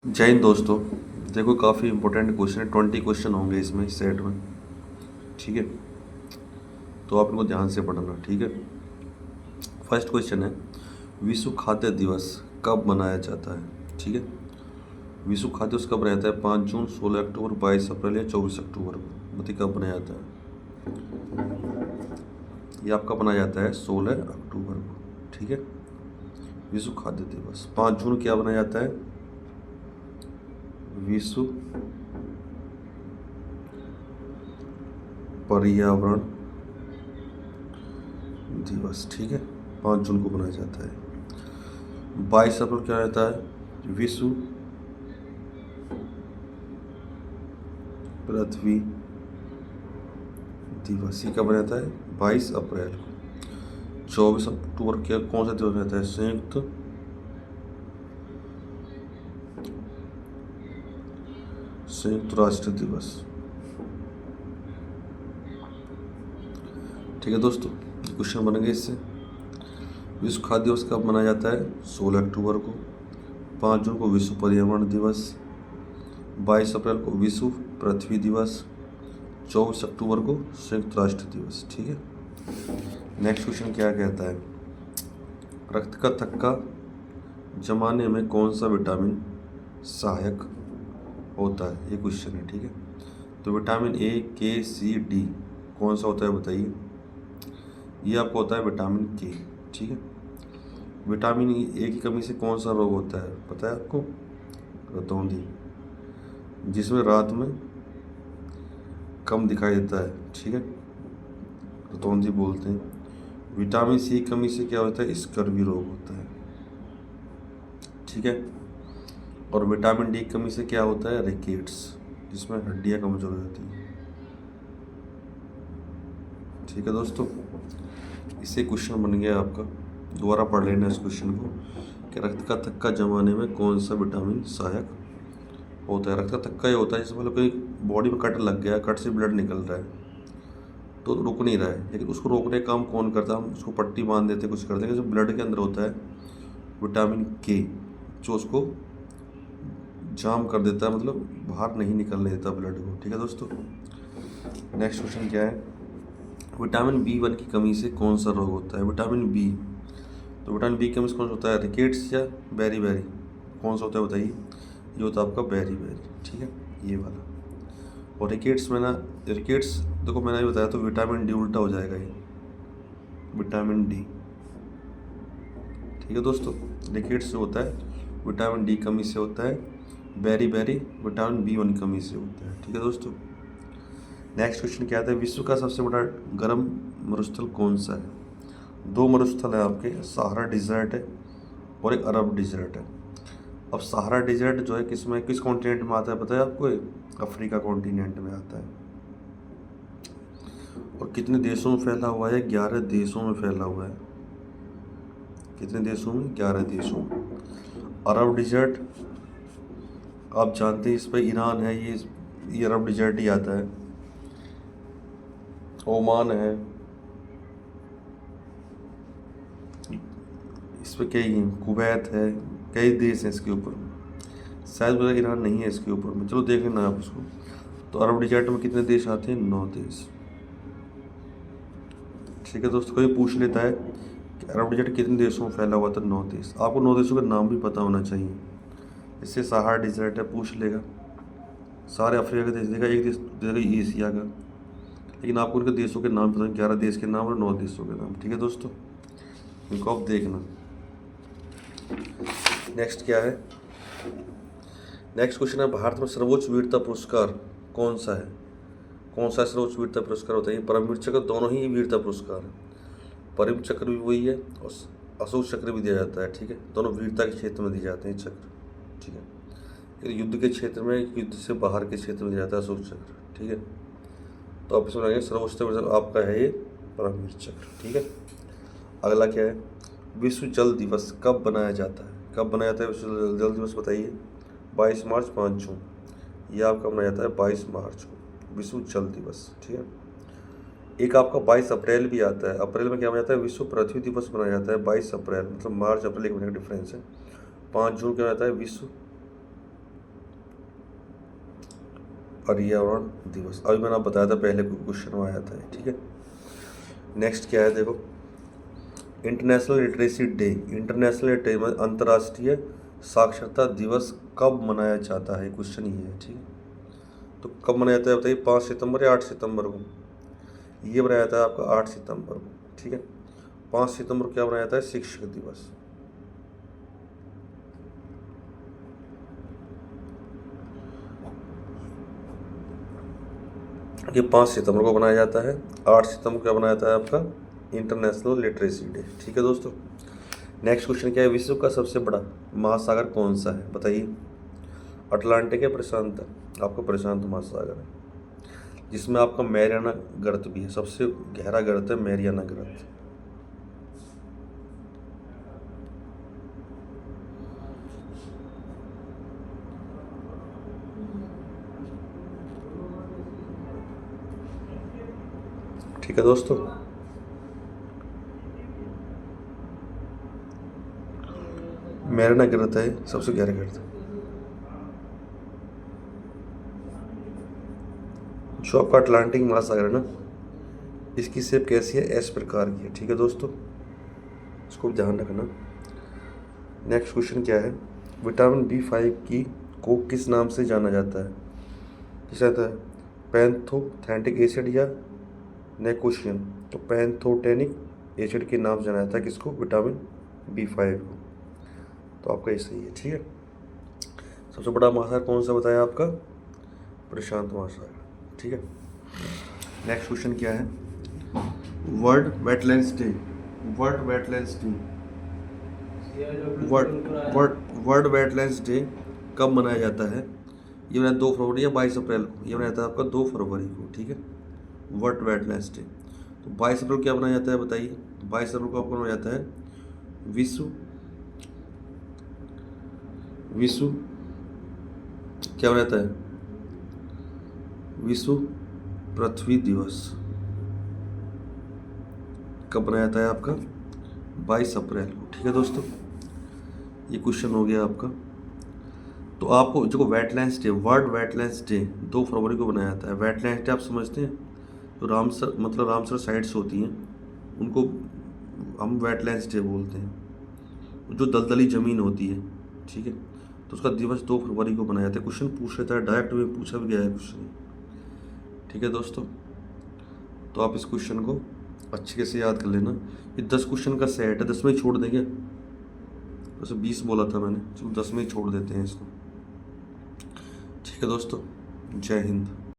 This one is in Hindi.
जय हिंद दोस्तों। देखो काफ़ी इंपॉर्टेंट क्वेश्चन है, 20 क्वेश्चन होंगे इसमें इस सेट में। ठीक है, तो आप इनको ध्यान से पढ़ना। ठीक है, फर्स्ट क्वेश्चन है, विश्व खाद्य दिवस कब मनाया जाता है। ठीक है, विश्व खाद्य दिवस कब रहता है? 5 जून, 16 अक्टूबर, 22 अप्रैल या 24 अक्टूबर को। बताइए कब मनाया जाता है? ये आपका मनाया जाता है 16 अक्टूबर को। ठीक है, विश्व खाद्य दिवस। 5 जून क्या मनाया जाता है? विश्व पर्यावरण दिवस। ठीक है, 5 जून को मनाया जाता है। 22 अप्रैल क्या रहता है? विश्व पृथ्वी दिवस। ये कब रहता है? 22 अप्रैल को। 24 अक्टूबर क्या कौन सा दिवस रहता है? संयुक्त राष्ट्र दिवस। ठीक है दोस्तों, क्वेश्चन बनेंगे इससे। विश्व खाद्य दिवस कब मनाया जाता है? 16 अक्टूबर को। 5 जून को विश्व पर्यावरण दिवस। 22 अप्रैल को विश्व पृथ्वी दिवस। 24 अक्टूबर को संयुक्त राष्ट्र दिवस। ठीक है, नेक्स्ट क्वेश्चन क्या कहता है? रक्त का थक्का जमाने में कौन सा विटामिन सहायक होता है? ये क्वेश्चन है। ठीक है, तो विटामिन ए, के, सी, डी कौन सा होता है बताइए? ये आपको होता है विटामिन के। ठीक है, विटामिन ए की कमी से कौन सा रोग होता है पता है आपको? रतौंधी, जिसमें रात में कम दिखाई देता है। ठीक है, रतौंधी बोलते हैं। विटामिन सी की कमी से क्या होता है? स्कर्वी रोग होता है। ठीक है, और विटामिन डी की कमी से क्या होता है? रिकेट्स, जिसमें हड्डियाँ कमजोर हो जाती हैं। ठीक है दोस्तों, इससे क्वेश्चन बन गया आपका। दोबारा पढ़ लेना इस क्वेश्चन को कि रक्त का थक्का जमाने में कौन सा विटामिन सहायक होता है। रक्त का थक्का ये होता है जैसे मतलब कोई बॉडी में कट लग गया, कट से ब्लड निकल रहा है तो रुक नहीं रहा है, लेकिन उसको रोकने का काम कौन करता है? हम उसको पट्टी बांध देते, कुछ करते हैं। जो ब्लड के अंदर होता है विटामिन के, जो उसको जाम कर देता है, मतलब बाहर नहीं निकलने देता ब्लड को। ठीक है दोस्तों, नेक्स्ट क्वेश्चन क्या है? विटामिन B1 की कमी से कौन सा रोग होता है? विटामिन बी, तो विटामिन बी की कमी से कौन सा होता है? रिकेट्स या बेरी बेरी? कौन सा होता है बताइए? ये होता है आपका बेरी बेरी। ठीक है, ये वाला। और रिकेट्स में ना, रिकेट्स देखो मैंने भी बताया, तो विटामिन डी उल्टा हो जाएगा ये, विटामिन डी। ठीक है दोस्तों, रिकेट्स जो होता है विटामिन डी कमी से होता है, बेरी बेरी विटामिन B1 की कमी से होता है। ठीक है दोस्तों, नेक्स्ट क्वेश्चन क्या आता है? विश्व का सबसे बड़ा गर्म मरुस्थल कौन सा है? 2 मरुस्थल है आपके, सहारा डिजर्ट है और एक अरब डिजर्ट है। अब सहारा डिजर्ट जो है किस कॉन्टिनेंट में आता है पता है आपको? अफ्रीका कॉन्टिनेंट में आता है। और कितने देशों में फैला हुआ है? 11 देशों में फैला हुआ है। कितने देशों में? 11 देशों में। अरब डिजर्ट आप जानते हैं, इस पर ईरान है, ये अरब डिजर्ट ही आता है। ओमान है, इस पर कई हैं, कुवैत है, कई देश हैं इसके ऊपर। शायद मेरा ईरान नहीं है इसके ऊपर में, चलो देख लेना आप उसको। तो अरब डिजर्ट में कितने देश आते हैं? 9 देश। ठीक है दोस्तों, कोई पूछ लेता है कि अरब डिजर्ट कितने देशों में फैला हुआ था? 9 देश। आपको 9 देशों के नाम भी पता होना चाहिए। इससे सहारा डिजर्ट है, पूछ लेगा। सारे अफ्रीका के देश देगा, एक देश देगा एशिया का, लेकिन आपको उनके देशों के नाम पता, 11 देश के नाम और 9 देशों के नाम। ठीक है दोस्तों, इनको आप देखना। नेक्स्ट क्या है? नेक्स्ट क्वेश्चन है, भारत में सर्वोच्च वीरता पुरस्कार कौन सा है? कौन सा सर्वोच्च वीरता पुरस्कार होता है? परमवीर चक्र, दोनों ही वीरता पुरस्कार है। परम चक्र भी वही है और अशोक चक्र भी दिया जाता है। ठीक है, दोनों वीरता के क्षेत्र में दिए जाते हैं चक्र। ठीक है, युद्ध के क्षेत्र में, युद्ध से बाहर के क्षेत्र में दिया जाता है अशोक चक्र। ठीक है, तो आप इसमें लगाएंगे सर्वोच्च आपका है ये परमवीर चक्र। ठीक है, अगला क्या है? विश्व जल दिवस कब बनाया जाता है? कब बनाया जाता है विश्व जल दिवस बताइए? 22 मार्च, 5 जून। ये आपका मनाया जाता है 22 मार्च को, विश्व जल दिवस। ठीक है, एक आपका 22 अप्रैल भी आता है। अप्रैल में क्या मनाया जाता है? विश्व पृथ्वी दिवस मनाया जाता है 22 अप्रैल, मतलब मार्च अप्रैल 1 महीने का डिफरेंस है। 5 जून क्या जाता है? विश्व पर्यावरण दिवस। अभी मैंने आपको बताया था, पहले कोई क्वेश्चन में आया था, ठीक है। नेक्स्ट क्या है, देखो, international literacy day. International literacy अंतर्राष्ट्रीय साक्षरता दिवस कब मनाया जाता है, क्वेश्चन ये है, ठीक है। तो कब मनाया जाता है बताइए, 5 सितंबर या 8 सितंबर को? ये बनाया जाता है आपका 8 सितंबर को, ठीक है। 5 सितंबर को क्या बनाया जाता है, शिक्षक दिवस। ये 5 सितंबर को बनाया जाता है। 8 सितंबर को क्या बनाया जाता है आपका, इंटरनेशनल लिटरेसी डे, ठीक है दोस्तों। नेक्स्ट क्वेश्चन क्या है, विश्व का सबसे बड़ा महासागर कौन सा है, बताइए। अटलांटिक है, प्रशांत? आपका प्रशांत महासागर है, जिसमें आपका मैरियाना गर्त भी है। सबसे गहरा गर्त है मैरियाना गर्त। ठीक है दोस्तों, मैरियाना गर्त है सबसे गहरा गर्त। जो आपका अटलांटिक महासागर है ना, इसकी शेप कैसी है, एस प्रकार की है, ठीक है दोस्तों, इसको ध्यान रखना। नेक्स्ट क्वेश्चन क्या है, विटामिन B5 की को किस नाम से जाना जाता है, किस रहता है, पैंथोथेनिक एसिड या नेकोशियन? तो पैंथोटेनिक एसिड के नाम से जाना जाता है किसको, विटामिन B5 को। तो आपका ये सही है, ठीक है। सबसे बड़ा महासागर कौन सा बताया आपका, प्रशांत महासागर, ठीक है। नेक्स्ट क्वेश्चन क्या है, world wetlands day. World wetlands day, world wetlands day कब मनाया जाता है? ये मनाया 2 फरवरी या 22 अप्रैल को। ये मनाया जाता है आपका 2 फरवरी को, ठीक है, वर्ल्ड वेटलैंड्स डे। तो 22 अप्रैल को क्या मनाया जाता है बताइए। 22 अप्रैल को आपको मनाया जाता है विश्व क्या मनाया जाता है, विश्व पृथ्वी दिवस। कब मनाया जाता है आपका, 22 अप्रैल को, ठीक है दोस्तों। ये क्वेश्चन हो गया आपका। तो आपको जो wetlands day, world wetlands day 2 फरवरी को बनाया जाता है। वेटलैंड्स डे आप समझते हैं, तो रामसर मतलब रामसर साइट्स होती हैं, उनको हम वेटलैंड्स डे बोलते हैं। जो दलदली ज़मीन होती है, ठीक है, तो उसका दिवस 2 फरवरी को बनाया जाता है। क्वेश्चन पूछ लेता है, डायरेक्ट में पूछा भी गया है क्वेश्चन, ठीक है दोस्तों। तो आप इस क्वेश्चन को अच्छे से याद कर लेना। ये 10 क्वेश्चन का सेट है, 10 में ही छोड़ देंगे, वैसे 20 बोला था मैंने, चलो 10 में ही छोड़ देते हैं इसको, ठीक है दोस्तों। जय हिंद।